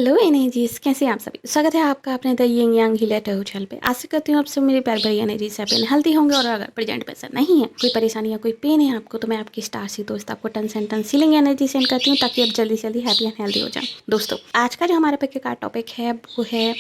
Hello energies, कैसे हैं आप सभी। स्वागत है आपका अपने द यिंग यांग हीलिया टहू चैनल पे। आशा करती हूँ आप सब मेरी प्यार भरी एनर्जीज से अपने हेल्दी होंगे। और अगर प्रेजेंट पे ऐसा नहीं है, कोई परेशानी या कोई पेन है आपको, तो मैं आपकी स्टार सी दोस्त आपको ton and ton ceiling energy send करती हूँ ताकि आप जल्दी जल्दी हैप्पी एंड हेल्दी हो जाए। दोस्तों, आज का जो हमारे पे का टॉपिक है वो है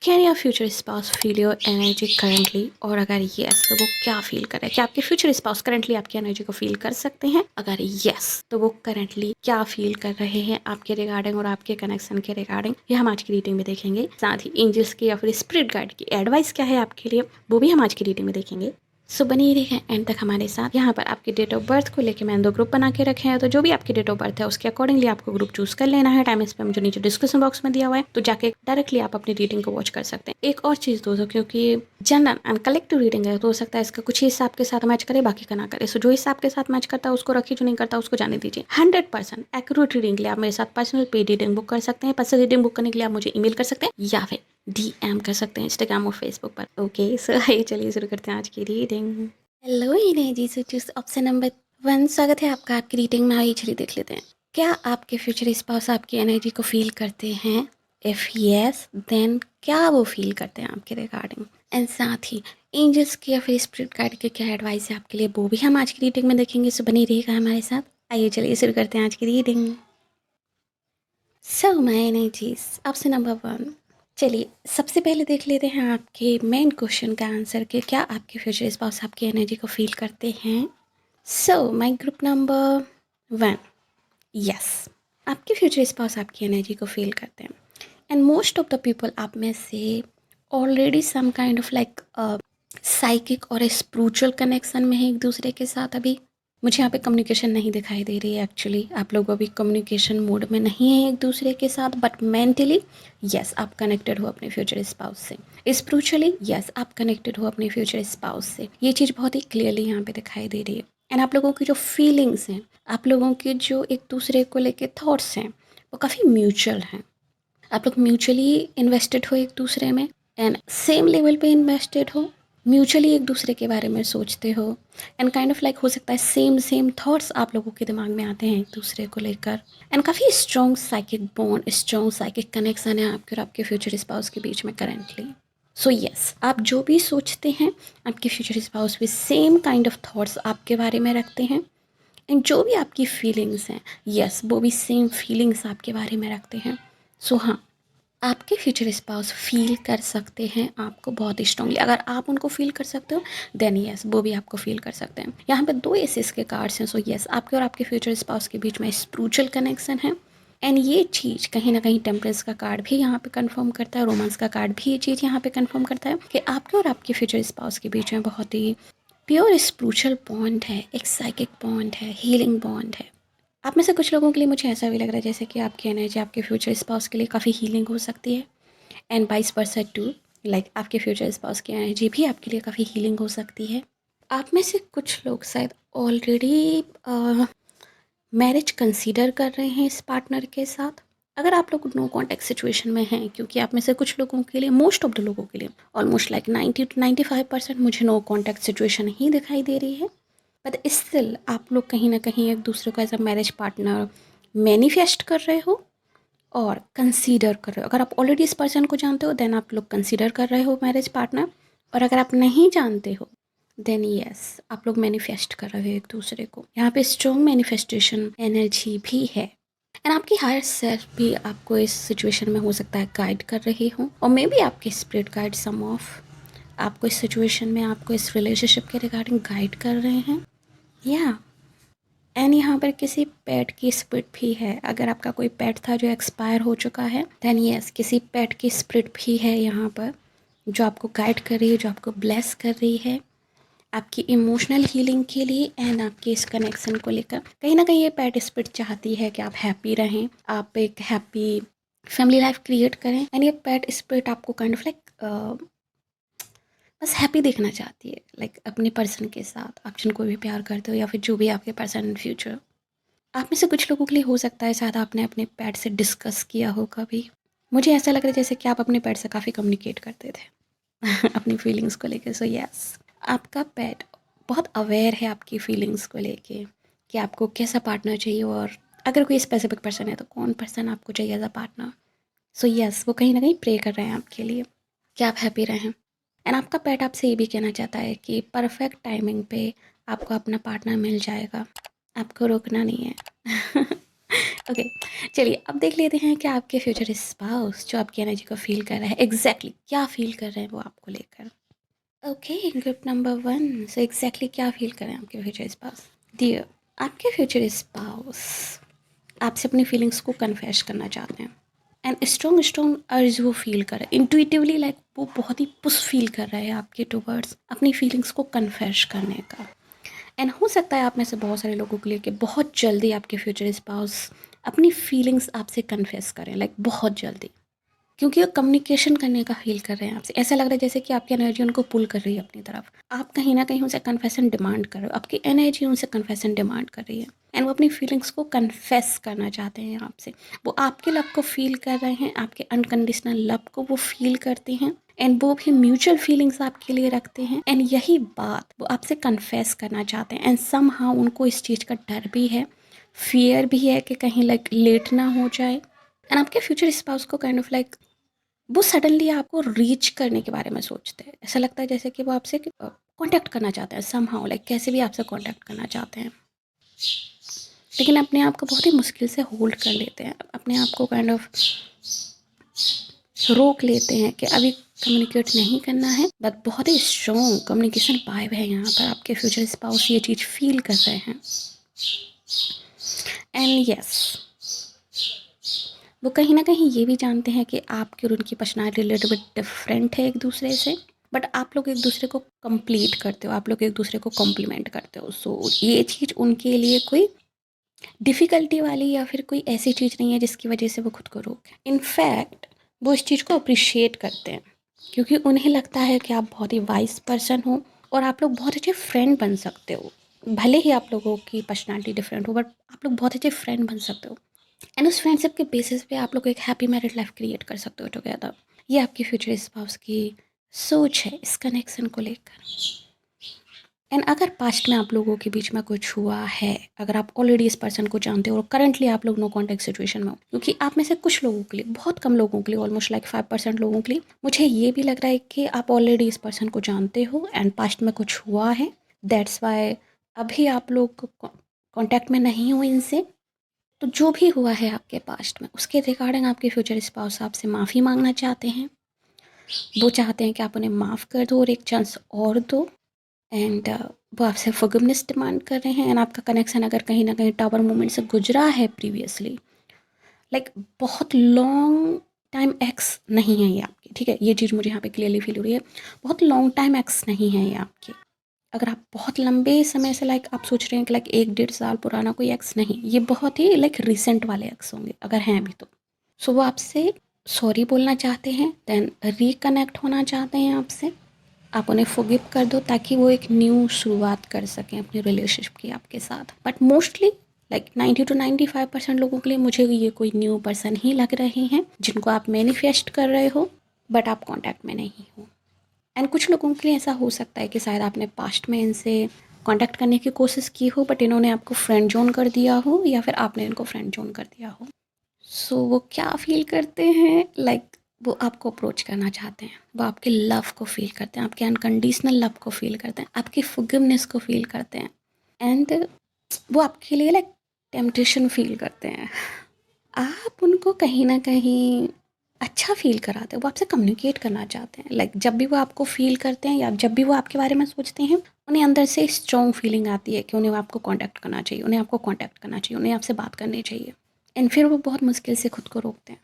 can your future spouse feel your energy currently. और अगर येस तो वो क्या फील कर रहा है, क्या आपके फ्यूचर स्पाउस करेंटली आपकी एनर्जी को फील कर सकते हैं। अगर येस तो वो करेंटली क्या फील कर रहे हैं आपके रिगार्डिंग और आपके कनेक्शन के रिगार्डिंग, ये हम आज की रीडिंग में देखेंगे। साथ ही एंजल्स की या फिर स्पिरिट गाइड की एडवाइस क्या है आपके लिए, वो भी हम आज की रीडिंग में देखेंगे। सो बनी रहिए एंड तक हमारे साथ। यहाँ पर आपकी डेट ऑफ बर्थ को लेकर मैंने 2 ग्रुप बना के रखे हैं, तो जो भी आपकी डेट ऑफ बर्थ है उसके अकॉर्डिंगली आपको ग्रुप चूज कर लेना है। टाइम स्पैम जो नीचे डिस्क्रिप्शन बॉक्स में दिया हुआ है, तो जाके डायरेक्टली आप अपनी रीडिंग को वॉच कर सकते हैं। एक और चीज़ दोस्तों, क्योंकि जनरल एंड कलेक्टिव रीडिंग है, तो हो सकता है इसका कुछ ही हिसाब के साथ मैच करे, बाकी का ना करे। सो जो हिसाब के साथ मैच करता है उसको रखिए, जो नहीं करता उसको जाने दीजिए। 100% एक्यूरेट रीडिंग के लिए आप मेरे साथ पर्सनल पेड रीडिंग बुक कर सकते हैं। पर्सनल रीडिंग बुक करने के लिए आप मुझे ईमेल कर सकते हैं या फिर DM कर सकते हैं इंस्टाग्राम और फेसबुक पर। ओके, सो आइए चलिए शुरू करते हैं आज की reading. Hello energy, so choose option number 1। स्वागत है आपका आपकी रीडिंग में। आइए चलिए देख लेते हैं, क्या आपके फ्यूचर स्पाउस आपकी एनर्जी को फील करते हैं। इफ़ यस देन क्या वो फील करते हैं आपके रिगार्डिंग। एंड साथ ही एंजल्स की या फिर स्पिरिट गाइड की क्या एडवाइस है आपके लिए, वो भी हम आज की रीडिंग में देखेंगे। सो बनी रहेगा हमारे साथ। आइए चलिए शुरू करते हैं आज की reading. So my energies, option number 1। चलिए सबसे पहले देख लेते हैं आपके मेन क्वेश्चन का आंसर कि क्या आपके फ्यूचर स्पाउस आपकी एनर्जी को फील करते हैं। So my group number 1, yes, आपके फ्यूचर स्पाउस आपकी एनर्जी को फील करते हैं। And most of the people आप में से already some kind of like psychic और स्पिरिचुअल कनेक्शन में है एक दूसरे के साथ। अभी मुझे यहाँ पे कम्युनिकेशन नहीं दिखाई दे रही है। एक्चुअली आप लोग अभी कम्युनिकेशन मोड में नहीं है एक दूसरे के साथ, बट मेंटली यस आप कनेक्टेड हो अपने फ्यूचर स्पाउस से। स्पिरिचुअली यस आप कनेक्टेड हो अपने फ्यूचर स्पाउस से। ये चीज़ बहुत ही क्लियरली यहाँ पे दिखाई दे रही है। एंड आप लोगों की जो फीलिंग्स हैं, आप लोगों के जो एक दूसरे को लेके थॉट्स हैं, वो काफ़ी म्यूचुअल हैं। आप लोग म्यूचुअली इन्वेस्टेड हो एक दूसरे में एंड सेम लेवल पे इन्वेस्टेड हो, म्यूचुअली एक दूसरे के बारे में सोचते हो। एंड काइंड ऑफ लाइक हो सकता है सेम थॉट्स आप लोगों के दिमाग में आते हैं एक दूसरे को लेकर। एंड काफ़ी strong psychic bond, strong psychic connection है आपके और आपके फ्यूचर स्पाउस के बीच में करेंटली। सो यस आप जो भी सोचते हैं, आपके फ्यूचर स्पाउस भी सेम काइंड ऑफ थॉट्स आपके बारे में रखते हैं। एंड जो भी आपकी फीलिंग्स हैं, यस वो भी सेम फीलिंग्स आपके बारे में रखते हैं। सो हाँ, आपके फ्यूचर स्पाउस फील कर सकते हैं आपको बहुत स्ट्रांगली। अगर आप उनको फील कर सकते हो देन यस वो भी आपको फील कर सकते हैं। यहाँ पे 2 एसेस के कार्ड्स हैं। सो यस आपके और आपके फ्यूचर स्पाउस के बीच में स्पिरिचुअल कनेक्शन है। एंड ये चीज़ कहीं ना कहीं टेम्परेंस का कार्ड भी यहाँ पे कंफर्म करता है, रोमांस का कार्ड भी ये चीज़ यहाँ पे कंफर्म करता है कि आपके और आपके फ्यूचर स्पाउस के बीच में बहुत ही प्योर स्पिरिचुअल बॉन्ड है, एक साइकिक बॉन्ड है, हीलिंग बॉन्ड है। आप में से कुछ लोगों के लिए मुझे ऐसा भी लग रहा है जैसे कि आपकी एनर्जी आपके फ्यूचर स्पाउस के लिए काफ़ी हीलिंग हो सकती है। And vice versa too, like आपके फ्यूचर स्पाउस की एनर्जी भी आपके लिए काफ़ी हीलिंग हो सकती है। आप में से कुछ लोग शायद ऑलरेडी मैरिज कंसीडर कर रहे हैं इस पार्टनर के साथ। अगर आप लोग नो कॉन्टैक्ट सिचुएशन में हैं, क्योंकि आप में से कुछ लोगों के लिए, मोस्ट ऑफ द लोगों के लिए, ऑलमोस्ट लाइक 90 to 95% मुझे नो कॉन्टैक्ट सिचुएशन ही दिखाई दे रही है। बट स्टिल आप लोग कहीं ना कहीं एक दूसरे को as a marriage partner manifest कर रहे हो और कंसीडर कर रहे हो। अगर आप ऑलरेडी इस पर्सन को जानते हो देन आप लोग कंसीडर कर रहे हो मैरिज पार्टनर। और अगर आप नहीं जानते हो देन यस आप लोग मैनिफेस्ट कर रहे हो एक दूसरे को। यहाँ पे स्ट्रॉन्ग मैनिफेस्टेशन एनर्जी भी है। एंड आपकी हायर सेल्फ भी आपको इस सिचुएशन में हो सकता है गाइड कर रही हो, और मे बी आपके स्पिरिट गाइड सम ऑफ आपको इस सिचुएशन में, आपको इस रिलेशनशिप के रिगार्डिंग गाइड कर रहे हैं। या एंड यहाँ पर किसी पेट की स्पिरिट भी है। अगर आपका कोई पेट था जो एक्सपायर हो चुका है देन यस किसी पेट की स्पिरिट भी है यहाँ पर जो आपको गाइड कर रही है, जो आपको ब्लेस कर रही है आपकी इमोशनल हीलिंग के लिए एंड आपके इस कनेक्शन को लेकर। कहीं ना कहीं ये पेट स्पिरिट चाहती है कि आप हैप्पी रहें, आप एक हैप्पी फैमिली लाइफ क्रिएट करें। एंड ये पेट स्पिरिट आपको काइंड ऑफ लाइक बस हैप्पी देखना चाहती है, लाइक अपने पर्सन के साथ, आप जिनको भी प्यार करते हो या फिर जो भी आपके पर्सन इन फ्यूचर। आप में से कुछ लोगों के लिए हो सकता है शायद आपने अपने पेट से डिस्कस किया हो कभी। मुझे ऐसा लग रहा है जैसे कि आप अपने पेट से काफ़ी कम्युनिकेट करते थे अपनी फीलिंग्स को लेके। सो यस आपका पेट बहुत अवेयर है आपकी फीलिंग्स को लेके कि आपको कैसा पार्टनर चाहिए, और अगर कोई स्पेसिफिक पर्सन है तो कौन पर्सन आपको चाहिए as a partner. So yes, वो कहीं ना कहीं प्रे कर रहे हैं आपके लिए कि आप हैप्पी रहें। एंड आपका पेट आपसे ये भी कहना चाहता है कि परफेक्ट टाइमिंग पे आपको अपना पार्टनर मिल जाएगा, आपको रोकना नहीं है। ओके, चलिए अब देख लेते हैं कि आपके फ्यूचर स्पाउस जो आपकी एनर्जी को फील कर रहा है एग्जैक्टली क्या फील कर रहे हैं वो आपको लेकर। Okay, group number 1, so exactly क्या फील कर रहे हैं आपके फ्यूचर स्पाउस। डियर, आपके फ्यूचर स्पाउस आपसे अपनी फीलिंग्स को कन्फेस करना चाहते हैं। एंड स्ट्रॉन्ग स्ट्रॉन्ग अर्ज वो फील कर रहा है इंट्यूटिवली, लाइक वो बहुत ही पुश फील कर रहा है आपके टुवर्ड्स अपनी फीलिंग्स को कन्फेस करने का। एंड हो सकता है आप में से बहुत सारे लोगों के लिए कि बहुत जल्दी आपके फ्यूचर स्पाउस अपनी फीलिंग्स आपसे कन्फेस करें, लाइक बहुत जल्दी, क्योंकि वो कम्युनिकेशन करने का फील कर रहे हैं आपसे। ऐसा लग रहा है जैसे कि आपकी एनर्जी उनको पुल कर रही है अपनी तरफ। आप कहीं ना कहीं उनसे कन्फेशन डिमांड कर रहे हो, आपकी एनर्जी उनसे कन्फेशन डिमांड कर रही है। एंड वो अपनी फीलिंग्स को कन्फेस करना चाहते हैं आपसे। वो आपके लव को फील कर रहे हैं, आपके अनकंडीशनल लव को वो फील करते हैं। एंड वो भी म्यूचुअल फीलिंग्स आपके लिए रखते हैं। एंड यही बात वो आपसे कन्फेस करना चाहते हैं। एंड समहाउ उनको इस चीज़ का डर भी है, फियर भी है कि कहीं लाइक लेट ना हो जाए। एंड आपके फ्यूचर स्पाउस को काइंड ऑफ लाइक वो सडनली आपको रीच करने के बारे में सोचते हैं। ऐसा लगता है जैसे कि वो आपसे कांटेक्ट करना चाहते हैं समहाउ, लाइक कैसे भी आपसे कांटेक्ट करना चाहते हैं, लेकिन अपने आप को बहुत ही मुश्किल से होल्ड कर लेते हैं। अपने आप को काइंड ऑफ रोक लेते हैं कि अभी कम्युनिकेट नहीं करना है। बट बहुत ही स्ट्रॉन्ग कम्युनिकेशन वाइब है यहाँ पर। आपके फ्यूचर स्पाउस ये चीज़ फील कर रहे हैं। एंड यस, वो कहीं ना कहीं ये भी जानते हैं कि आपकी और उनकी पर्सनालिटी लिटिल बिट डिफरेंट है एक दूसरे से। बट आप लोग एक दूसरे को कंप्लीट करते हो, आप लोग एक दूसरे को कॉम्प्लीमेंट करते हो। सो ये चीज़ उनके लिए कोई डिफ़िकल्टी वाली या फिर कोई ऐसी चीज़ नहीं है जिसकी वजह से वो खुद को रोकें। इनफैक्ट वो इस चीज़ को अप्रिशिएट करते हैं, क्योंकि उन्हें लगता है कि आप बहुत ही वाइज पर्सन हो और आप लोग बहुत अच्छे फ्रेंड बन सकते हो। भले ही आप लोगों की पर्सनालिटी डिफरेंट हो, बट आप लोग बहुत अच्छे फ्रेंड बन सकते हो। एंड उस फ्रेंडशिप के बेसिस पे आप लोग एक हैप्पी मैरिड लाइफ क्रिएट कर सकते हो टुगेदर। ये आपकी फ्यूचर स्पाउस की सोच है इस कनेक्शन को लेकर। एंड अगर पास्ट में आप लोगों के बीच में कुछ हुआ है, अगर आप ऑलरेडी इस पर्सन को जानते हो और करंटली आप लोग नो कॉन्टैक्ट सिचुएशन में हो, क्योंकि आप में से कुछ लोगों के लिए, बहुत कम लोगों के लिए, ऑलमोस्ट लाइक 5% लोगों के लिए मुझे ये भी लग रहा है कि आप ऑलरेडी इस पर्सन को जानते हो एंड पास्ट में कुछ हुआ है। दैट्स वाई अभी आप लोग कॉन्टैक्ट में नहीं हो इनसे। तो जो भी हुआ है आपके पास्ट में उसके रिगार्डिंग आपके फ्यूचर स्पाउस आपसे माफ़ी मांगना चाहते हैं। वो चाहते हैं कि आप उन्हें माफ़ कर दो और एक चांस और दो। एंड वो आपसे फॉरगिवनेस डिमांड कर रहे हैं। एंड आपका कनेक्शन अगर कहीं ना कहीं टावर मोमेंट से गुजरा है प्रीवियसली, लाइक बहुत लॉन्ग टाइम एक्स नहीं है ये आपकी, ठीक है, ये चीज़ मुझे यहाँ पे क्लियरली फील हो रही है। बहुत लॉन्ग टाइम एक्स नहीं है ये आपके। अगर आप बहुत लंबे समय से लाइक आप सोच रहे हैं कि लाइक 1-1.5 साल पुराना कोई एक्स नहीं, ये बहुत ही लाइक रिसेंट वाले एक्स होंगे अगर हैं अभी तो। सो वो आपसे सॉरी बोलना चाहते हैं, देन रिकनेक्ट होना चाहते हैं आपसे। आप उन्हें फॉरगिव कर दो ताकि वो एक न्यू शुरुआत कर सकें अपनी रिलेशनशिप की आपके साथ। बट मोस्टली लाइक 90 to 95% लोगों के लिए मुझे ये कोई न्यू पर्सन ही लग रहे हैं जिनको आप मैनिफेस्ट कर रहे हो, बट आप कांटेक्ट में नहीं हो। एंड कुछ लोगों के लिए ऐसा हो सकता है कि शायद आपने पास्ट में इनसे कांटेक्ट करने की कोशिश की हो, बट इन्होंने आपको फ्रेंड जोन कर दिया हो या फिर आपने इनको फ्रेंड जोन कर दिया हो। सो वो क्या फील करते हैं, लाइक वो आपको अप्रोच करना चाहते हैं, वो आपके लव को फील करते हैं, आपके अनकंडीशनल लव को फील करते हैं, आपकी फॉरगिवनेस को फील करते हैं। एंड वो आपके लिए लाइक टेम्पटेशन फील करते हैं। आप उनको कहीं ना कहीं अच्छा फील कराते हैं, वो आपसे कम्युनिकेट करना चाहते हैं। लाइक जब भी वो आपको फील करते हैं या जब भी वो आपके बारे में सोचते हैं, उन्हें अंदर से स्ट्रॉन्ग फीलिंग आती है कि उन्हें आपको कांटेक्ट करना चाहिए, उन्हें आपको कांटेक्ट करना चाहिए, उन्हें आपसे बात करनी चाहिए। एंड फिर वो बहुत मुश्किल से खुद को रोकते हैं।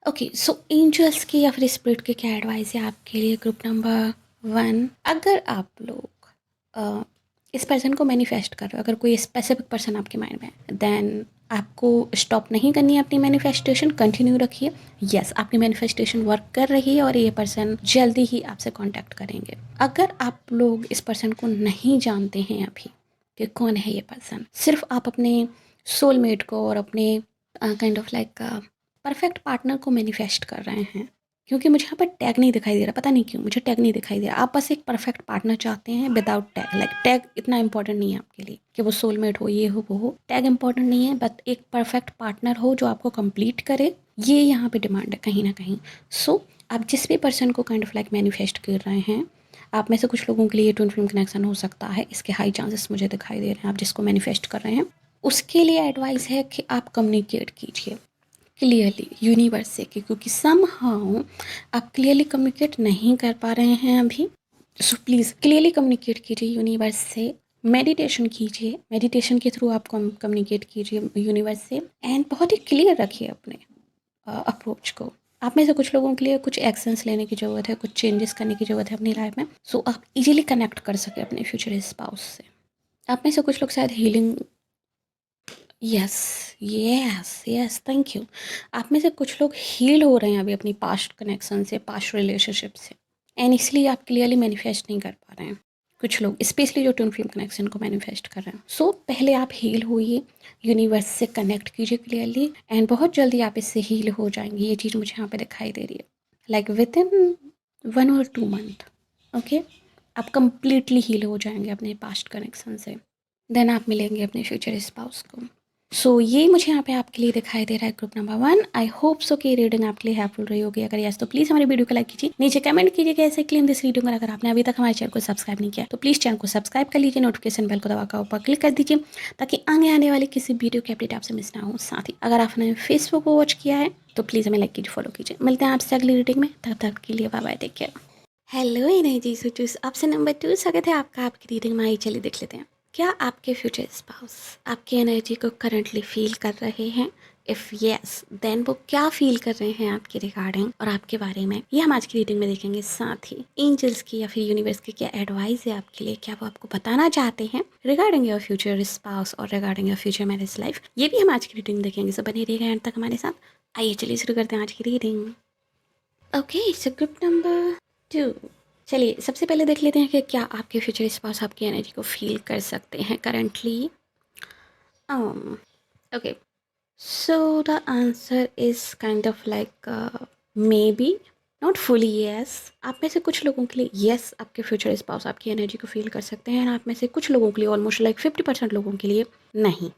ओके, सो एंजल्स की या फिर स्पिरिट की क्या एडवाइस है आपके लिए ग्रुप नंबर 1। अगर आप लोग इस पर्सन को मैनिफेस्ट कर रहे हो, अगर कोई स्पेसिफिक पर्सन आपके माइंड में है, देन आपको स्टॉप नहीं करनी है अपनी मैनिफेस्टेशन, कंटिन्यू रखिए। यस, आपकी मैनिफेस्टेशन वर्क कर रही है और ये पर्सन जल्दी ही आपसे कांटेक्ट करेंगे। अगर आप लोग इस पर्सन को नहीं जानते हैं अभी कि कौन है ये पर्सन, सिर्फ आप अपने सोलमेट को और अपने kind of like perfect partner को मैनिफेस्ट कर रहे हैं, क्योंकि मुझे यहाँ पर टैग नहीं दिखाई दे रहा, पता नहीं क्यों मुझे टैग नहीं दिखाई दे रहा। आप बस एक परफेक्ट पार्टनर चाहते हैं विदाउट टैग। लाइक टैग इतना इंपॉर्टेंट नहीं है आपके लिए कि वो सोलमेट हो, ये हो, वो हो, टैग इंपॉर्टेंट नहीं है। बट एक परफेक्ट पार्टनर हो जो आपको कंप्लीट करे, ये यहाँ पे डिमांड है कहीं ना कहीं। सो आप जिस भी पर्सन को काइंड ऑफ लाइक मैनिफेस्ट कर रहे हैं, आप में से कुछ लोगों के लिए ट्विन फ्लेम कनेक्शन हो सकता है, इसके हाई चांसेस मुझे दिखाई दे रहे हैं। आप जिसको मैनिफेस्ट कर रहे हैं उसके लिए एडवाइस है कि आप कम्युनिकेट कीजिए क्लियरली यूनिवर्स से, क्योंकि समहाउ आप क्लियरली कम्युनिकेट नहीं कर पा रहे हैं अभी। सो प्लीज़ क्लियरली कम्युनिकेट कीजिए यूनिवर्स से, मेडिटेशन कीजिए, मेडिटेशन के थ्रू आप कम्युनिकेट कीजिए यूनिवर्स से, एंड बहुत ही क्लियर रखिए अपने अप्रोच को। आप में से कुछ लोगों के लिए कुछ एक्शंस लेने की ज़रूरत है, कुछ चेंजेस करने की ज़रूरत है अपनी लाइफ में, सो आप इजीली कनेक्ट कर सके अपने फ्यूचर स्पाउस से। आप में से कुछ लोग शायद healing, yes yes yes, thank you. आप में से कुछ लोग हील हो रहे हैं अभी अपनी पास्ट कनेक्शन से, पास्ट रिलेशनशिप से, एंड इसलिए आप क्लियरली मैनिफेस्ट नहीं कर पा रहे हैं। कुछ लोग स्पेशली जो ट्विन फ्लेम कनेक्शन को मैनिफेस्ट कर रहे हैं। सो पहले आप हील होइए, यूनिवर्स से कनेक्ट कीजिए क्लियरली, एंड बहुत जल्दी आप इससे हील हो जाएंगे। ये चीज़ मुझे यहाँ पे दिखाई दे रही है, लाइक विद इन 1 और 2 मंथ। ओके, आप कंप्लीटली हील हो जाएंगे अपने पास्ट कनेक्शन से, देन आप मिलेंगे अपने फ्यूचर स्पाउस को। सो ये मुझे यहाँ पे आपके लिए दिखाई दे रहा है group number 1। I hope so कि रीडिंग आपके लिए हेल्पफुल रही होगी। अगर यस तो प्लीज़ हमारी वीडियो को लाइक कीजिए, नीचे कमेंट कीजिए कैसे क्लेम दिस रीडिंग। और अगर आपने अभी तक हमारे चैनल को सब्सक्राइब नहीं किया तो प्लीज़ चैनल को सब्सक्राइब कर लीजिए, नोटिफिकेशन बेल को दबाकर ऊपर क्लिक कर दीजिए ताकि आगे आने वाली किसी वीडियो की अपडेट आपसे मिस ना हो। साथ ही अगर आपने फेसबुक को वॉच किया है तो प्लीज़ हमें लाइक कीजिए, फॉलो कीजिए। मिलते हैं आपसे अगली रीडिंग में, तब तक के लिए bye bye, take care. Hello energy सूचूस, आपसे नंबर 2 स्वागत है आपका आपकी रीडिंग में। आई चलिए देख लेते हैं क्या आपके फ्यूचर स्पाउस आपकी एनर्जी को करंटली फील कर रहे हैं। इफ़ यस देन वो क्या फील कर रहे हैं आपके रिगार्डिंग और आपके बारे में, ये हम आज की रीडिंग में देखेंगे। साथ ही एंजल्स की या फिर यूनिवर्स की क्या एडवाइस है आपके लिए, क्या वो आपको बताना चाहते हैं रिगार्डिंग योर फ्यूचर स्पाउस और regarding your future marriage life, ये भी हम आज की रीडिंग देखेंगे। सो बने रहिएगा एंड तक हमारे साथ। आइए चलिए शुरू करते हैं आज की reading. Okay, so group number 2, चलिए सबसे पहले देख लेते हैं कि क्या आपके फ्यूचर स्पाउस आपकी एनर्जी को फील कर सकते हैं currently. Okay, so the answer is kind of like may be, not fully yes. आप में से कुछ लोगों के लिए यस आपके फ्यूचर स्पाउस आपकी एनर्जी को फील कर सकते हैं, आप में से कुछ लोगों के लिए ऑलमोस्ट लाइक 50% लोगों के लिए नहीं।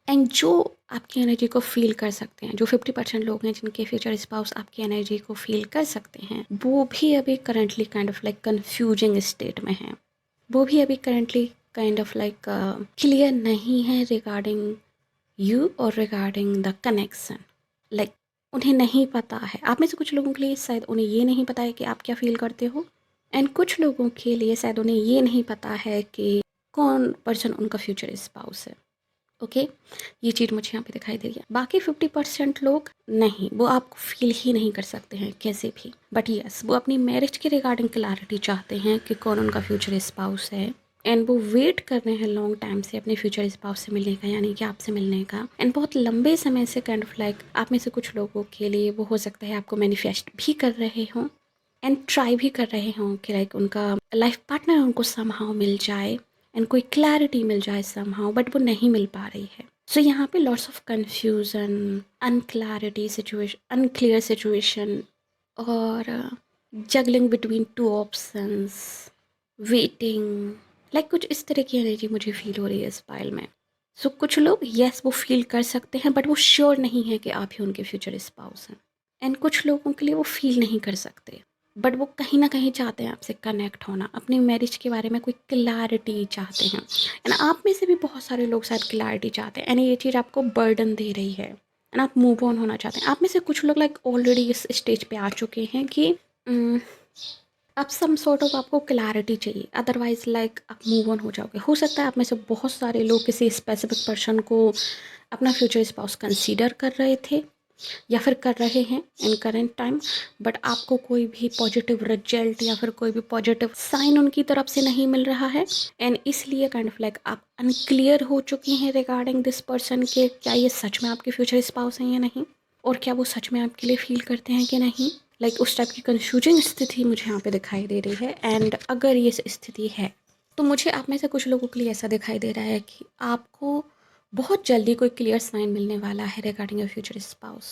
एंड जो आपकी एनर्जी को फील कर सकते हैं, जो 50% लोग हैं जिनके फ्यूचर स्पाउस आपकी एनर्जी को फील कर सकते हैं, वो भी अभी currently kind of like confusing state में हैं। वो भी अभी currently kind of like clear नहीं है रिगार्डिंग यू और रिगार्डिंग द कनेक्शन। लाइक उन्हें नहीं पता है, आप में से कुछ लोगों के लिए शायद उन्हें ये नहीं पता है कि आप क्या फील करते हो, एंड कुछ लोगों के लिए शायद उन्हें ये नहीं पता है कि कौन पर्सन उनका फ्यूचर स्पाउस है। ओके, ये चीज़ मुझे यहाँ पे दिखाई दे रही है। बाकी 50% लोग नहीं, वो आपको फील ही नहीं कर सकते हैं कैसे भी, बट यस वो अपनी मैरिज के रिगार्डिंग क्लैरिटी चाहते हैं कि कौन उनका फ्यूचर स्पाउस है, एंड वो वेट कर रहे हैं लॉन्ग टाइम से अपने फ्यूचर स्पाउस से मिलने का, यानी कि आपसे मिलने का। एंड बहुत लंबे समय से काइंड ऑफ लाइक आप में से कुछ लोगों के लिए वो हो सकता है आपको मैनिफेस्ट भी कर रहे हों एंड ट्राई भी कर रहे हों कि लाइक उनका लाइफ पार्टनर उनको समहाउ मिल जाए एंड कोई क्लैरिटी मिल जाए समहाउ, बट वो नहीं मिल पा रही है। सो यहाँ पे lots of confusion, unclarity situation, unclear situation, और juggling between 2 options, waiting, like कुछ इस तरह की एनर्जी मुझे फील हो रही है इस फाइल में। सो कुछ लोग यस वो फील कर सकते हैं, बट वो श्योर नहीं है कि आप ही उनके फ्यूचर स्पाउस हैं। एंड कुछ लोगों के लिए वो फील नहीं कर सकते, बट वो कहीं ना कहीं चाहते हैं आपसे कनेक्ट होना, अपनी मैरिज के बारे में कोई क्लैरिटी चाहते हैं। एंड आप में से भी बहुत सारे लोग शायद क्लैरिटी चाहते हैं, एंड ये चीज़ आपको बर्डन दे रही है एंड आप मूव ऑन होना चाहते हैं। आप में से कुछ लोग लाइक ऑलरेडी इस स्टेज पे आ चुके हैं कि अब सम सॉर्ट ऑफ आपको क्लैरिटी चाहिए, अदरवाइज लाइक आप मूव ऑन हो जाओगे। हो सकता है आप में से बहुत सारे लोग किसी स्पेसिफिक पर्सन को अपना फ्यूचर स्पाउस कंसीडर कर रहे थे या फिर कर रहे हैं इन करेंट टाइम, बट आपको कोई भी पॉजिटिव रिजल्ट या फिर कोई भी पॉजिटिव साइन उनकी तरफ से नहीं मिल रहा है, एंड इसलिए काइंड ऑफ लाइक आप अनक्लियर हो चुकी हैं रिगार्डिंग दिस पर्सन के क्या ये सच में आपके फ्यूचर स्पाउस हैं या नहीं, और क्या वो सच में आपके लिए फील करते हैं कि नहीं। लाइक उस टाइप की कन्फ्यूजिंग स्थिति मुझे यहाँ पे दिखाई दे रही है। एंड अगर ये स्थिति है तो मुझे आप में से कुछ लोगों के लिए ऐसा दिखाई दे रहा है कि आपको बहुत जल्दी कोई क्लियर साइन मिलने वाला है regarding your future spouse,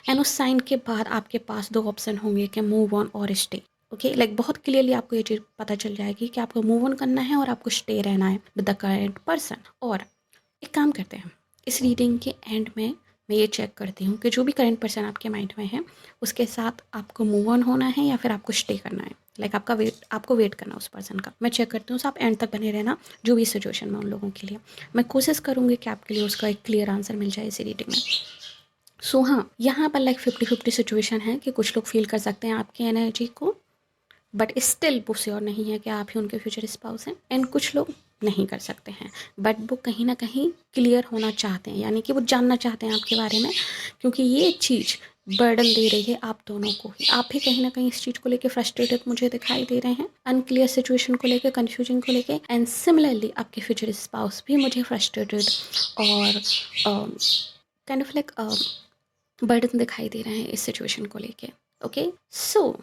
and उस साइन के बाद आपके पास 2 ऑप्शन होंगे कि मूव ऑन और स्टे। ओके, लाइक बहुत क्लियरली आपको ये चीज़ पता चल जाएगी कि आपको मूव ऑन करना है और आपको स्टे रहना है विद द करेंट पर्सन। और एक काम करते हैं, इस रीडिंग के एंड में मैं ये चेक करती हूँ कि जो भी करंट पर्सन आपके माइंड में है उसके साथ आपको मूव ऑन होना है या फिर आपको स्टे करना है। लाइक आपको वेट करना उस पर्सन का। मैं चेक करती हूँ, तो आप एंड तक बने रहना जो भी सिचुएशन में उन लोगों के लिए। मैं कोशिश करूँगी कि आपके लिए उसका एक क्लियर आंसर मिल जाए इसी रीडिंग में। सो हाँ, यहाँ पर लाइक 50-50 सिचुएशन है कि कुछ लोग फील कर सकते हैं आपकी एनर्जी को, बट स्टिल वो श्योर नहीं है कि आप ही उनके फ्यूचर स्पाउस हैं। एंड कुछ लोग नहीं कर सकते हैं, बट वो कहीं ना कहीं क्लियर होना चाहते हैं, यानी कि वो जानना चाहते हैं आपके बारे में, क्योंकि ये चीज़ बर्डन दे रही है आप दोनों को ही। आप भी कहीं ना कहीं इस चीज़ को लेके फ्रस्ट्रेटेड मुझे दिखाई दे रहे हैं, अनक्लियर सिचुएशन को लेके, कन्फ्यूजन को लेके। एंड सिमिलरली आपके फ्यूचर स्पाउस भी मुझे फ्रस्ट्रेटेड और काइंड ऑफ लाइक बर्डन दिखाई दे रहे हैं इस सिचुएशन को लेके। ओके, सो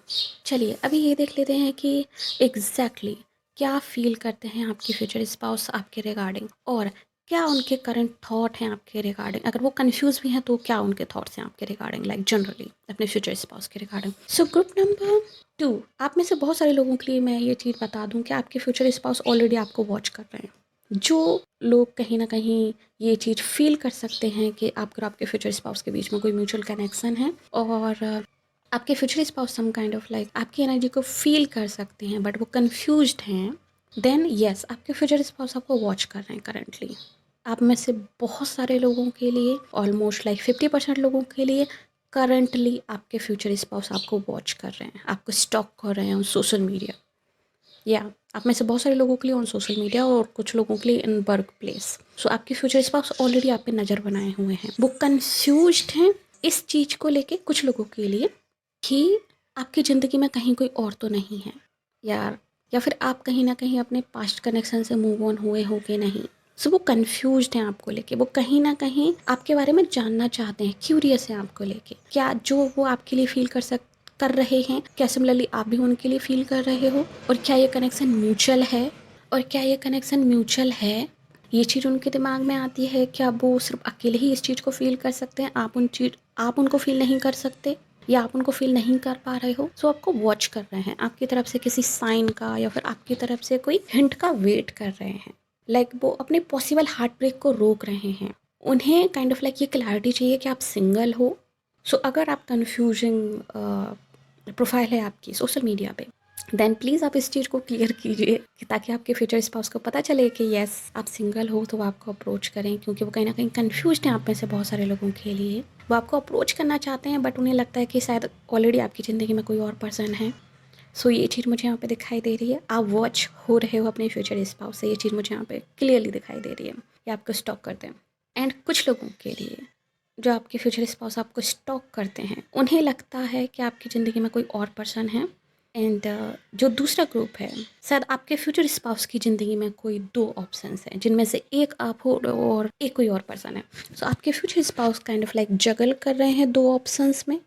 चलिए अभी ये देख लेते हैं कि एग्जैक्टली क्या फील करते हैं आपके फ्यूचर स्पाउस आपके रिगार्डिंग, और क्या उनके करंट थॉट हैं आपके रिगार्डिंग। अगर वो कंफ्यूज भी हैं तो क्या उनके थॉट्स हैं आपके रिगार्डिंग, लाइक जनरली अपने फ्यूचर स्पाउस के रिगार्डिंग। सो ग्रुप नंबर 2, आप में से बहुत सारे लोगों के लिए मैं ये चीज़ बता दूं कि आपके फ्यूचर स्पाउस ऑलरेडी आपको वॉच कर रहे हैं। जो लोग कहीं ना कहीं ये चीज़ फील कर सकते हैं कि आपको और आपके फ्यूचर स्पाउस के बीच में कोई म्यूचुअल कनेक्शन है, और आपके future spouse some kind of like आपकी एनर्जी को फील कर सकते हैं बट वो कंफ्यूज्ड हैं, देन यस आपके फ्यूचर स्पाउस आपको वॉच कर रहे हैं करेंटली। आप में से बहुत सारे लोगों के लिए, ऑलमोस्ट लाइक 50% लोगों के लिए करंटली आपके फ्यूचर स्पाउस आपको वॉच कर रहे हैं, आपको स्टॉक कर रहे हैं ऑन सोशल मीडिया, या आप में से बहुत सारे लोगों के लिए ऑन सोशल मीडिया और कुछ लोगों के लिए इन वर्क प्लेस। सो आपके फ्यूचर स्पाउस ऑलरेडी आप पे नज़र बनाए हुए हैं, वो कंफ्यूज्ड हैं इस चीज़ को लेके कुछ लोगों के लिए कि आपकी ज़िंदगी में कहीं कोई और तो नहीं है यार, या फिर आप कहीं ना कहीं अपने पास्ट कनेक्शन से मूव ऑन हुए हो कि नहीं। सो वो कंफ्यूज्ड हैं आपको लेके, वो कहीं ना कहीं आपके बारे में जानना चाहते हैं, क्यूरियस हैं आपको लेके, क्या जो वो आपके लिए फील कर रहे हैं क्या सिमिलरली आप भी उनके लिए फील कर रहे हो, और क्या ये कनेक्शन म्यूचुअल है, और क्या ये कनेक्शन म्यूचुअल है, ये चीज़ उनके दिमाग में आती है। क्या वो सिर्फ अकेले ही इस चीज़ को फील कर सकते हैं, आप उनको फील नहीं कर सकते, या आप उनको फील नहीं कर पा रहे हो। सो आपको वॉच कर रहे हैं, आपकी तरफ से किसी साइन का या फिर आपकी तरफ से कोई हिंट का वेट कर रहे हैं। लाइक वो अपने पॉसिबल हार्ट ब्रेक को रोक रहे हैं। उन्हें काइंड ऑफ लाइक ये क्लैरिटी चाहिए कि आप सिंगल हो। सो अगर आप कन्फ्यूजिंग प्रोफाइल है आपकी सोशल मीडिया पे, देन प्लीज़ आप इस चीज़ को क्लियर कीजिए कि ताकि आपके फ्यूचर स्पाउस को पता चले कि येस आप सिंगल हो, तो वो आपको अप्रोच करें, क्योंकि वो कहीं ना कहीं कन्फ्यूज्ड हैं आप में से बहुत सारे लोगों के लिए। वो आपको अप्रोच करना चाहते हैं बट उन्हें लगता है कि शायद ऑलरेडी आपकी ज़िंदगी में कोई और पर्सन है। सो ये चीज़ मुझे यहाँ पे दिखाई दे रही है, आप वॉच हो रहे हो अपने फ्यूचर स्पाउस से, ये चीज़ मुझे यहाँ पे क्लियरली दिखाई दे रही है, ये आपको स्टॉक करते हैं। एंड कुछ लोगों के लिए जो आपके फ्यूचर स्पाउस आपको स्टॉक करते हैं, उन्हें लगता है कि आपकी ज़िंदगी में कोई और पर्सन है। एंड जो दूसरा ग्रुप है, शायद आपके फ्यूचर स्पाउस की ज़िंदगी में कोई 2 ऑप्शंस हैं, जिनमें से एक आप हो और एक कोई और पर्सन है। सो आपके future spouse kind of like juggle कर रहे हैं 2 ऑप्शंस में,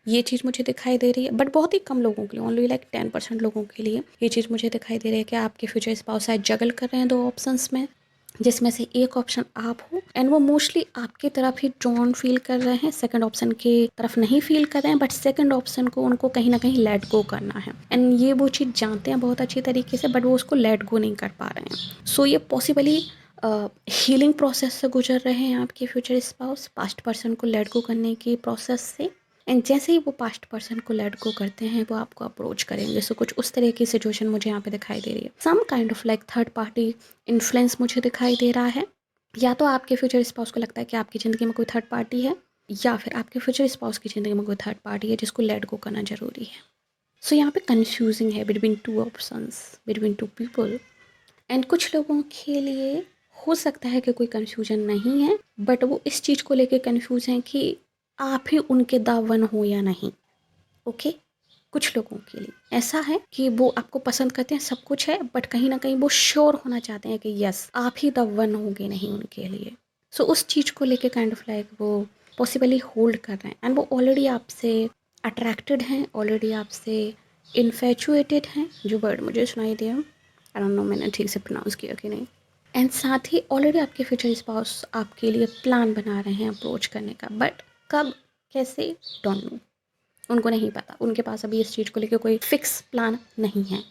ये चीज़ मुझे दिखाई दे रही है। बट बहुत ही कम लोगों के लिए, ओनली लाइक 10% लोगों के लिए ये चीज़ मुझे दिखाई दे रही है कि आपके फ्यूचर स्पाउस शायद जगल कर रहे हैं 2 ऑप्शंस में, जिसमें से एक ऑप्शन आप हो एंड वो मोस्टली आपकी तरफ ही ड्रॉन फील कर रहे हैं, सेकंड ऑप्शन की तरफ नहीं फील कर रहे हैं, बट सेकंड ऑप्शन को उनको कहीं ना कहीं लेट गो करना है। एंड ये वो चीज़ जानते हैं बहुत अच्छी तरीके से, बट वो उसको लेट गो नहीं कर पा रहे हैं। सो ये पॉसिबली हीलिंग प्रोसेस से गुजर रहे हैं आपके फ्यूचर स्पाउस, पास्ट पर्सन को लेट गो करने की प्रोसेस से। एंड जैसे ही वो पास्ट पर्सन को लेट गो करते हैं, वो आपको अप्रोच करेंगे। सो कुछ उस तरह की सिचुएशन मुझे यहाँ पे दिखाई दे रही है। Some kind of like third party influence मुझे दिखाई दे रहा है। या तो आपके फ्यूचर स्पाउस को लगता है कि आपकी ज़िंदगी में कोई थर्ड पार्टी है, या फिर आपके फ्यूचर स्पाउस की ज़िंदगी में कोई थर्ड पार्टी है जिसको लेट गो करना ज़रूरी है। सो यहाँ पे कन्फ्यूजिंग है between 2 options, between 2 people. And कुछ लोगों के लिए हो सकता है कि कोई कन्फ्यूजन नहीं है, बट वो इस चीज़ को लेके कन्फ्यूज हैं कि आप ही उनके दावन हो या नहीं। ओके, कुछ लोगों के लिए ऐसा है कि वो आपको पसंद करते हैं, सब कुछ है, बट कहीं ना कहीं वो श्योर होना चाहते हैं कि यस आप ही द वन होंगे नहीं उनके लिए। सो उस चीज़ को लेके काइंड ऑफ लाइक वो पॉसिबली होल्ड कर रहे हैं, एंड वो ऑलरेडी आपसे अट्रैक्टेड हैं, ऑलरेडी आपसे इन्फेचुएटेड हैं, जो वर्ड मुझे सुनाई दिया, आई डोंट नो मैंने ठीक से प्रोनाउंस किया कि नहीं। एंड साथ ही ऑलरेडी आपके फ्यूचर स्पाउस आपके लिए प्लान बना रहे हैं अप्रोच करने का, बट कब कैसे डोंट नो, उनको नहीं पता, उनके पास अभी इस चीज़ को लेकर कोई फिक्स प्लान नहीं है।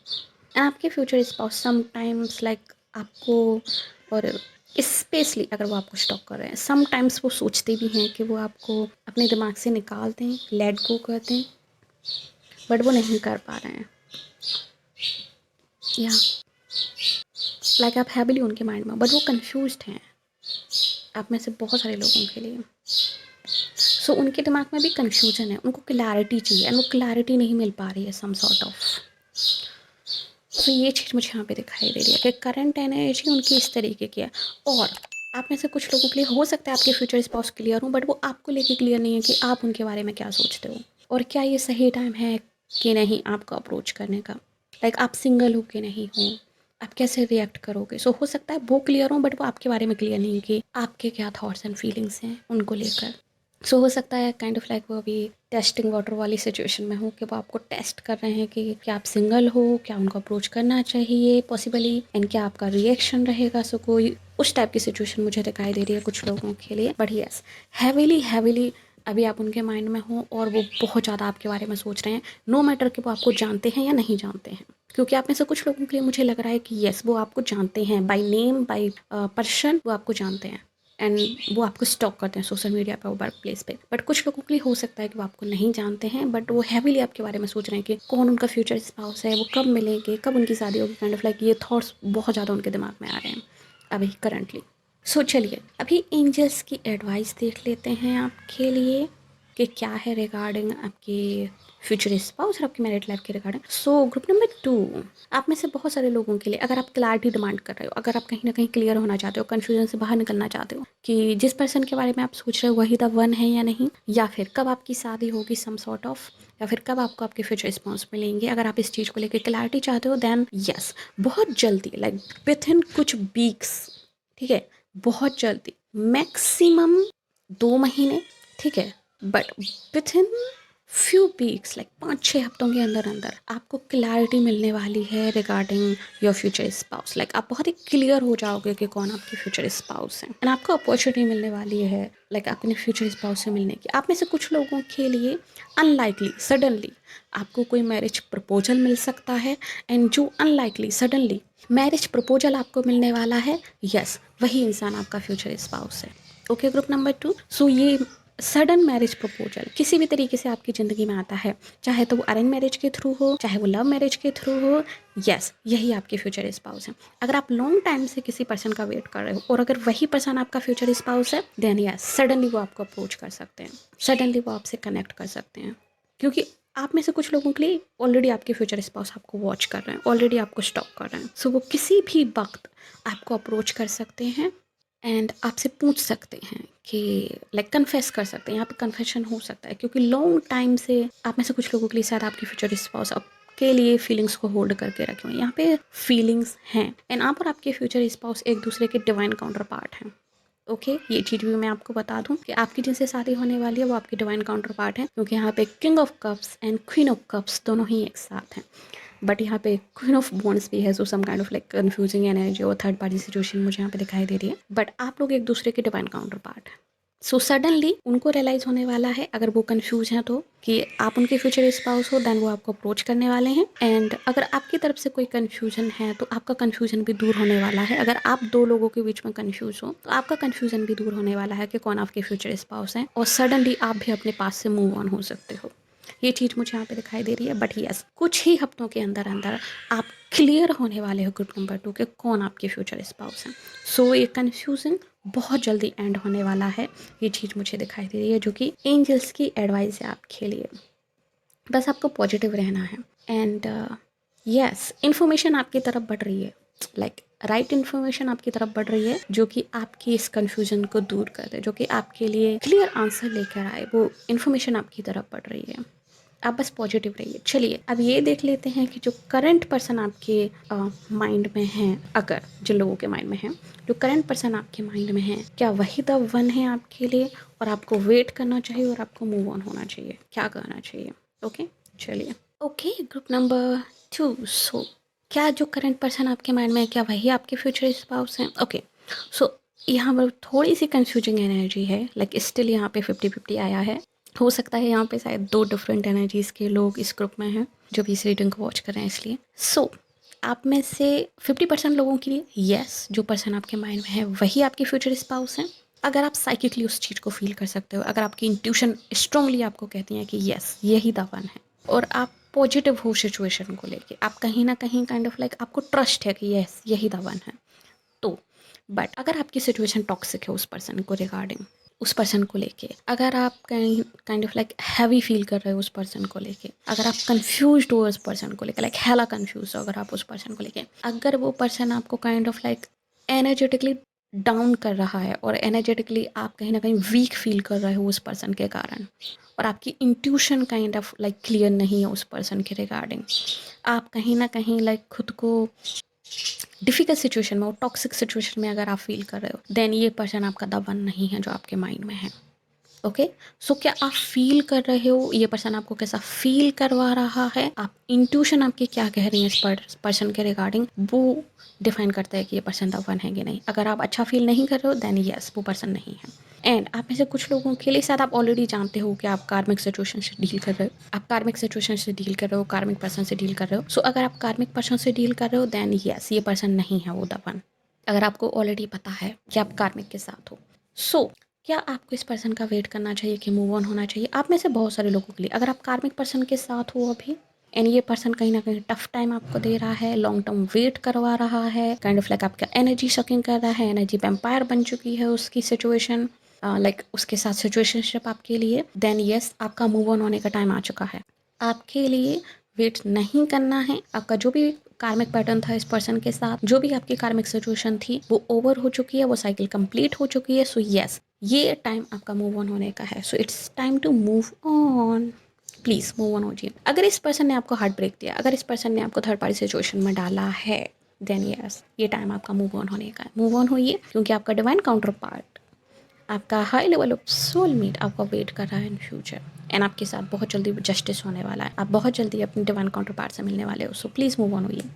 आपके फ्यूचर स्पाउस समटाइम्स लाइक आपको और स्पेशली अगर वो आपको स्टॉक कर रहे हैं। समटाइम्स वो सोचते भी हैं कि वो आपको अपने दिमाग से निकाल दें, लेट गो कर दें, बट वो नहीं कर पा रहे हैं। या लाइक आप हैबिली उनके माइंड में, बट वो कंफ्यूज्ड हैं। आप में से बहुत सारे लोगों के लिए सो उनके दिमाग में भी कंफ्यूजन है, उनको क्लैरिटी चाहिए एंड वो क्लैरिटी नहीं मिल पा रही है सम सॉर्ट ऑफ। सो ये चीज़ मुझे यहाँ पे दिखाई दे रही है कि करंट एनर्जी उनकी इस तरीके की है। और आप में से कुछ लोगों के लिए हो सकता है आपके फ्यूचर स्पाउस क्लियर हो, बट वो आपको लेके क्लियर नहीं है कि आप उनके बारे में क्या सोचते हो और क्या ये सही टाइम है कि नहीं आपको अप्रोच करने का। लाइक आप सिंगल हो कि नहीं हो, आप कैसे रिएक्ट करोगे। सो हो सकता है वो क्लियर हो, बट वो आपके बारे में क्लियर नहीं है कि आपके क्या थॉट्स एंड फीलिंग्स हैं उनको लेकर। सो हो सकता है काइंड ऑफ लाइक वो अभी टेस्टिंग वाटर वाली सिचुएशन में हो कि वो आपको टेस्ट कर रहे हैं कि क्या आप सिंगल हो, क्या उनको अप्रोच करना चाहिए पॉसिबली, एंड क्या आपका रिएक्शन रहेगा। सो कोई उस टाइप की सिचुएशन मुझे दिखाई दे रही है कुछ लोगों के लिए। बट यस, हैविली अभी आप उनके माइंड में हो और वो बहुत ज़्यादा आपके बारे में सोच रहे हैं, नो मैटर कि वो आपको जानते हैं या नहीं जानते हैं। क्योंकि आप में से कुछ लोगों के लिए मुझे लग रहा है कि यस वो आपको जानते हैं, बाय नेम बाय पर्सन वो आपको जानते हैं एंड वो आपको स्टॉक करते हैं सोशल मीडिया पे, वर्क प्लेस पे। बट कुछ लोगों के लिए हो सकता है कि वो आपको नहीं जानते हैं, बट वो हैविली आपके बारे में सोच रहे हैं कि कौन उनका फ्यूचर स्पाउस है, वो कब मिलेंगे, कब उनकी शादी होगी। काइंड ऑफ लाइक ये थॉट्स बहुत ज़्यादा उनके दिमाग में आ रहे हैं अभी करंटली। सो चलिए अभी एंजल्स की एडवाइस देख लेते हैं आपके लिए कि क्या है रिगार्डिंग आपके फ्यूचर स्पाउस और आपकी मैरिड लाइफ के रिगार्डिंग। सो ग्रुप नंबर 2, आप में से बहुत सारे लोगों के लिए अगर आप क्लैरिटी डिमांड कर रहे हो, अगर आप कहीं ना कहीं क्लियर होना चाहते हो, कन्फ्यूजन से बाहर निकलना चाहते हो कि जिस पर्सन के बारे में आप सोच रहे हो वही द वन है या नहीं, या फिर कब आपकी शादी होगी सम सॉर्ट ऑफ, या फिर कब आपको आपके फ्यूचर स्पाउस मिलेंगे, अगर आप इस चीज़ को लेकर क्लैरिटी चाहते हो देन यस, बहुत जल्दी लाइक विथ इन कुछ वीक्स, ठीक है, बहुत जल्दी, मैक्सिमम 2 महीने, ठीक है, but with in few weeks like 5-6 हफ्तों के अंदर अंदर आपको क्लैरिटी मिलने वाली है regarding your future spouse. Like आप बहुत ही क्लियर हो जाओगे कि कौन आपके फ्यूचर स्पाउस है एंड आपको अपॉर्चुनिटी मिलने वाली है लाइक अपने फ्यूचर स्पाउस से मिलने की। आप में से कुछ लोगों के लिए अनलाइकली सडनली आपको कोई मैरिज प्रपोजल मिल सकता है एंड जो अनलाइकली सडनली मैरिज प्रपोजल आपको मिलने वाला है, यस वही इंसान आपका फ्यूचर स्पाउस है। ओके ग्रुप नंबर 2, सो ये सडन मैरिज प्रपोजल किसी भी तरीके से आपकी ज़िंदगी में आता है, चाहे तो वो अरेंज मैरिज के थ्रू हो, चाहे वो लव मैरिज के थ्रू हो, यस यही आपके फ्यूचर स्पाउस है। अगर आप लॉन्ग टाइम से किसी पर्सन का वेट कर रहे हो और अगर वही पर्सन आपका फ्यूचर स्पाउस है देन यस सडनली वो आपको अप्रोच कर सकते हैं, सडनली वो आपसे कनेक्ट कर सकते हैं। क्योंकि आप में से कुछ लोगों के लिए ऑलरेडी आपके फ्यूचर स्पाउस आपको वॉच कर रहे हैं, ऑलरेडी आपको स्टॉक कर रहे हैं। सो वो किसी भी वक्त आपको अप्रोच कर सकते हैं एंड आपसे पूछ सकते हैं कि लाइक कन्फेस कर सकते हैं, यहाँ पे कन्फेशन हो सकता है क्योंकि लॉन्ग टाइम से आप में से कुछ लोगों के लिए शायद आपकी फ्यूचर स्पाउस आपके लिए फीलिंग्स को होल्ड करके रखे हुए हैं। यहाँ पे फीलिंग्स हैं एंड आप और आपके फ्यूचर स्पाउस एक दूसरे के डिवाइन काउंटर पार्ट हैं। ओके ये चीज़ भी मैं आपको बता दूं कि आपकी जिनसे शादी होने वाली है वो आपकी डिवाइन काउंटर पार्ट है, क्योंकि यहाँ पे king of cups and queen of cups दोनों ही एक साथ हैं। बट यहाँ पे क्वीन ऑफ बॉन्ड्स भी है, so some kind of like confusing energy और थर्ड पार्टी सिचुएशन मुझे यहाँ पे दिखाई दे रही है। बट आप लोग एक दूसरे के डिवाइन काउंटर पार्ट है। सो सडनली उनको रियलाइज़ होने वाला है, अगर वो कंफ्यूज हैं तो, कि आप उनके फ्यूचर स्पाउस हो देन वो आपको अप्रोच करने वाले हैं। एंड अगर आपकी तरफ से कोई कंफ्यूजन है तो आपका कंफ्यूजन भी दूर होने वाला है। अगर आप दो लोगों के बीच में कंफ्यूज हो तो आपका कंफ्यूजन भी दूर होने वाला है कि कौन आपके फ्यूचर स्पाउस हैं और सडनली आप भी अपने पास से मूव ऑन हो सकते हो। ये चीज़ मुझे यहाँ पे दिखाई दे रही है। बट यस कुछ ही हफ्तों के अंदर अंदर आप क्लियर होने वाले हो ग्रुप नंबर 2 के कौन आपके फ्यूचर स्पाउस हैं। सो ये कन्फ्यूजन बहुत जल्दी एंड होने वाला है, ये चीज़ मुझे दिखाई दे रही है जो कि एंजल्स की एडवाइस है आपके लिए। बस आपको पॉजिटिव रहना है एंड यस इन्फॉर्मेशन आपकी तरफ बढ़ रही है, लाइक राइट इन्फॉर्मेशन आपकी तरफ बढ़ रही है जो कि आपकी इस कन्फ्यूजन को दूर कर दे, जो कि आपके लिए क्लियर आंसर लेकर आए। वो इन्फॉर्मेशन आपकी तरफ बढ़ रही है, आप बस पॉजिटिव रहिए। चलिए अब ये देख लेते हैं कि जो करंट पर्सन आपके माइंड में हैं, अगर जिन लोगों के माइंड में हैं, जो करंट पर्सन आपके माइंड में हैं, क्या वही द वन है आपके लिए और आपको वेट करना चाहिए और आपको मूव ऑन होना चाहिए, क्या करना चाहिए। ओके चलिए ओके ग्रुप नंबर 2, सो क्या जो करंट पर्सन आपके माइंड में है क्या वही आपके फ्यूचर स्पाउस हैं। ओके सो यहाँ पर थोड़ी सी कंफ्यूजिंग एनर्जी है, लाइक स्टिल यहाँ पे 50-50 आया है। हो सकता है यहाँ पे शायद 2 डिफरेंट एनर्जीज़ के लोग इस ग्रुप में हैं जो भी इस रीडिंग को वॉच कर रहे हैं इसलिए। सो आप में से 50% लोगों के लिए यस, जो पर्सन आपके माइंड में है वही आपकी फ्यूचर स्पाउस है। अगर आप साइकिकली उस चीज़ को फील कर सकते हो, अगर आपकी इंट्यूशन स्ट्रांगली आपको कहती है कि यस यही द वन है, और आप पॉजिटिव हो सिचुएशन को लेके, आप कहीं ना कहीं काइंड ऑफ लाइक आपको ट्रस्ट है कि यस यही द वन है, तो बट अगर आपकी सिचुएशन टॉक्सिक है उस पर्सन को रिगार्डिंग, उस पर्सन को लेके, अगर आप kind of like heavy feel कर रहे हो उस पर्सन को लेके, अगर आप कंफ्यूज हो उस पर्सन को लेके, लाइक हेला कंफ्यूज हो अगर आप उस पर्सन को लेके, अगर वो पर्सन आपको kind of like energetically down कर रहा है और एनर्जेटिकली आप कहीं ना कहीं वीक फील कर रहे हो उस पर्सन के कारण, और आपकी intuition kind of like clear नहीं है उस पर्सन के रिगार्डिंग, आप कहीं ना कहीं लाइक खुद को डिफ़िकल्ट सिचुएशन में और टॉक्सिक सिचुएशन में अगर आप फील कर रहे हो, देन ये पर्सन आपका द वन नहीं है जो आपके माइंड में है। ओके, सो क्या आप फील कर रहे हो, ये पर्सन आपको कैसा फील करवा रहा है, आप इंट्यूशन आपकी क्या कह रही है इस पर्सन के रिगार्डिंग, वो डिफाइन करता है कि ये पर्सन द वन है कि नहीं। अगर आप अच्छा फील नहीं कर रहे हो देन यस वो पर्सन नहीं है। एंड आप में से कुछ लोगों के लिए शायद आप ऑलरेडी जानते हो कि आप कार्मिक सिचुएशन से डील कर रहे हो, आप कार्मिक सिचुएशन से डील कर रहे हो, कार्मिक पर्सन से डील कर रहे हो। सो अगर आप कार्मिक पर्सन से डील कर रहे हो देन यस ये पर्सन नहीं है वो द वन, अगर आपको ऑलरेडी पता है कि आप कार्मिक के साथ हो। सो क्या आपको इस पर्सन का वेट करना चाहिए कि मूव ऑन होना चाहिए? आप में से बहुत सारे लोगों के लिए, अगर आप कार्मिक पर्सन के साथ हो अभी एंड ये पर्सन कहीं ना कहीं टफ टाइम आपको दे रहा है, लॉन्ग टर्म वेट करवा रहा है, काइंड ऑफ लाइक आपका एनर्जी सकिंग कर रहा है, एनर्जी वैम्पायर बन चुकी है उसकी सिचुएशन, लाइक उसके साथ सिचुएशनशिप आपके लिए, देन यस आपका मूव ऑन होने का टाइम आ चुका है। आपके लिए वेट नहीं करना है, आपका जो भी कार्मिक पैटर्न था इस पर्सन के साथ, जो भी आपकी कार्मिक सिचुएशन थी वो ओवर हो चुकी है, वो साइकिल कंप्लीट हो चुकी है। सो यस ये टाइम आपका मूव ऑन होने का है। So it's time to move on, please move on हो जाइए। अगर इस पर्सन ने आपको हार्ट ब्रेक दिया, अगर इस पर्सन ने आपको थर्ड पार्टी सिचुएशन में डाला है, देन यस ये टाइम आपका मूव ऑन होने का है। मूव ऑन होइए, क्योंकि आपका डिवाइन काउंटर पार्ट, आपका हाई लेवल ऑफ सोलमेट आपका वेट कर रहा है इन फ्यूचर, एंड आपके साथ बहुत जल्दी जस्टिस होने वाला है। आप बहुत जल्दी अपने डिवाइन काउंटर पार्ट से मिलने वाले हो। सो प्लीज़ मूव ऑन होइए।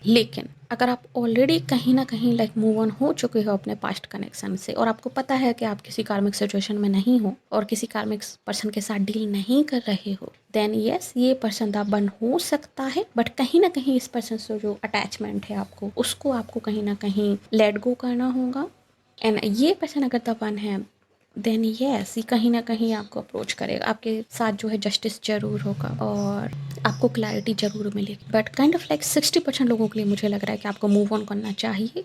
लेकिन अगर आप ऑलरेडी कहीं ना कहीं लाइक मूव ऑन हो चुके हो अपने पास्ट कनेक्शन से, और आपको पता है कि आप किसी कार्मिक सिचुएशन में नहीं हो और किसी कार्मिक पर्सन के साथ डील नहीं कर रहे हो, देन यस ये पर्सन द वन हो सकता है। बट कहीं ना कहीं इस पर्सन से जो अटैचमेंट है आपको, उसको आपको कहीं ना कहीं लेट गो करना होगा। एंड ये पर्सन अगर द वन है देन यस ये कहीं ना कहीं आपको अप्रोच करेगा, आपके साथ जो है जस्टिस जरूर होगा और आपको क्लैरिटी जरूर मिलेगी। बट काइंड ऑफ लाइक 60% लोगों के लिए मुझे लग रहा है कि आपको मूव ऑन करना चाहिए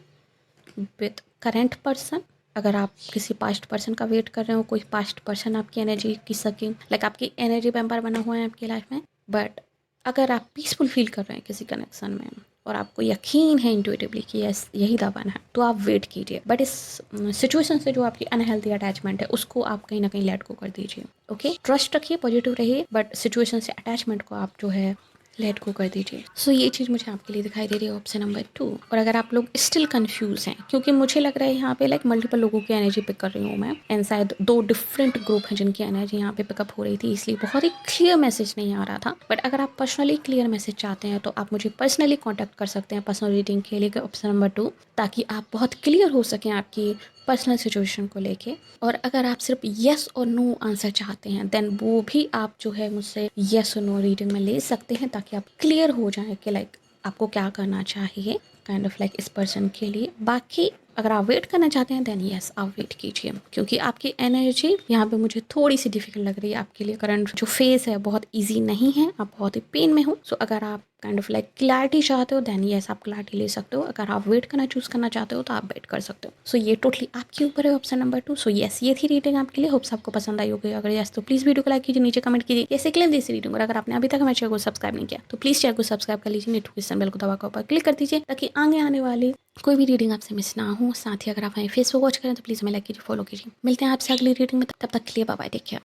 विथ करेंट पर्सन। अगर आप किसी पास्ट पर्सन का वेट कर रहे हो, कोई पास्ट पर्सन आपकी एनर्जी की सकिंग, लाइक आपकी एनर्जी वैम्पायर बना हुआ है आपकी लाइफ में, बट अगर आप पीसफुल फील कर रहे हैं किसी कनेक्शन में और आपको यकीन है इंट्यूटिवली कि यस यही द वन है, तो आप वेट कीजिए। बट इस सिचुएशन से जो आपकी अनहेल्दी अटैचमेंट है उसको आप कहीं ना कहीं लेट को कर दीजिए। ओके, ट्रस्ट रखिए, पॉजिटिव रहिए, बट सिचुएशन से अटैचमेंट को आप जो है लेट को कर दीजिए। सो ये चीज़ मुझे आपके लिए दिखाई दे रही है ऑप्शन नंबर 2। और अगर आप लोग स्टिल कंफ्यूज हैं, क्योंकि मुझे लग रहा है यहाँ पे लाइक मल्टीपल लोगों की एनर्जी पिक कर रही हूँ मैं, एंड शायद 2 डिफरेंट ग्रुप हैं जिनकी एनर्जी यहाँ पे पिकअप हो रही थी, इसलिए बहुत ही क्लियर मैसेज नहीं आ रहा था। बट अगर आप पर्सनली क्लियर मैसेज चाहते हैं तो आप मुझे पर्सनली कॉन्टैक्ट कर सकते हैं पर्सनल रीडिंग के लिए ऑप्शन नंबर 2, ताकि आप बहुत क्लियर हो सकें आपकी पर्सनल सिचुएशन को लेके। और अगर आप सिर्फ येस और नो आंसर चाहते हैं देन वो भी आप जो है मुझसे येस और नो रीडिंग में ले सकते हैं, ताकि आप क्लियर हो जाएं कि लाइक आपको क्या करना चाहिए काइंड ऑफ लाइक इस पर्सन के लिए। बाकी अगर आप वेट करना चाहते हैं देन यस आप वेट कीजिए, क्योंकि आपकी एनर्जी यहाँ पे मुझे थोड़ी सी डिफिकल्ट लग रही है आपके लिए। करंट जो फेस है बहुत इजी नहीं है, आप बहुत ही पेन में हो। सो अगर आप काइंड ऑफ लाइक क्लैरिटी चाहते हो देन यस आप क्लैरिटी ले सकते हो। अगर आप वेट करना चूज करना चाहते हो तो आप वेट कर सकते हो। सो ये टोटली आपके ऊपर है ऑप्शन नंबर 2। सो यस ये थी रीडिंग आपके लिए, होप्स आपको पसंद आई होगी। अगर यस तो प्लीज वीडियो को लाइक कीजिए, नीचे कमेंट कीजिए कैसे क्लेम दी रीडिंग। और अगर आपने अभी तक हमारे चैनल को सब्सक्राइब नहीं किया तो प्लीज चैनल को सब्सक्राइब कर लीजिए, नोटिफिकेशन बेल को दबा कर ऊपर क्लिक कर दीजिए ताकि आगे आने वाली कोई भी रीडिंग आपसे मिस ना हो। साथ ही अगर आप हमें फेसबुक वॉच करें तो प्लीज हमें लाइक कीजिए, फॉलो कीजिए। मिलते हैं आपसे अगली रीडिंग में, तब तक के लिए बाय बाय, टेक केयर।